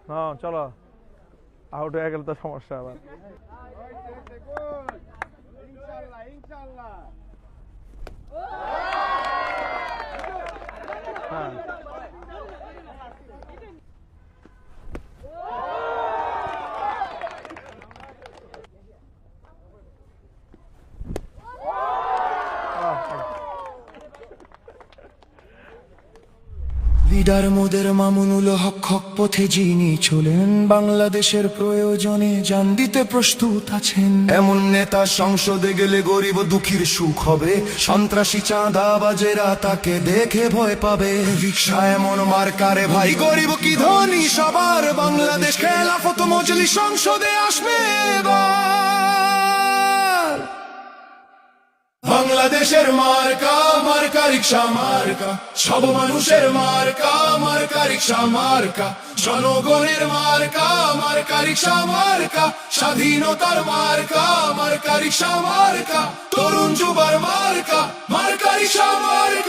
হ্যাঁ চলো, আউট হয়ে গেলে তো সমস্যা আবার। হ্যাঁ লিডার মোদের মামুনুল হক হক পথে যিনি চলেন, বাংলাদেশের প্রয়োজনে জান দিতে প্রস্তুত আছেন। এমন নেতা সংসদে গেলে গরিব দুঃখীর সুখ হবে, সন্ত্রাসী চাঁদাবাজেরা তাকে দেখে ভয় পাবে। রিকশা এমন মার্কারে ভাই, গরিব কি ধনী সবার, বাংলাদেশ খেলাফত মজলিস সংসদে আসবে এবার। বাংলাদেশের মার্কা, মার্কা রিকশা মার্কা, সব মানুষের মার্কা, মার্কা রিকশা মার্কা, জনগণের মার্কা, মার্কা রিকশা মার্কা, স্বাধীনতার মার্কা, মার্কা রিকশা মার্কা, তরুণ যুবার মার্কা, মার্কা রিকশা মার্কা।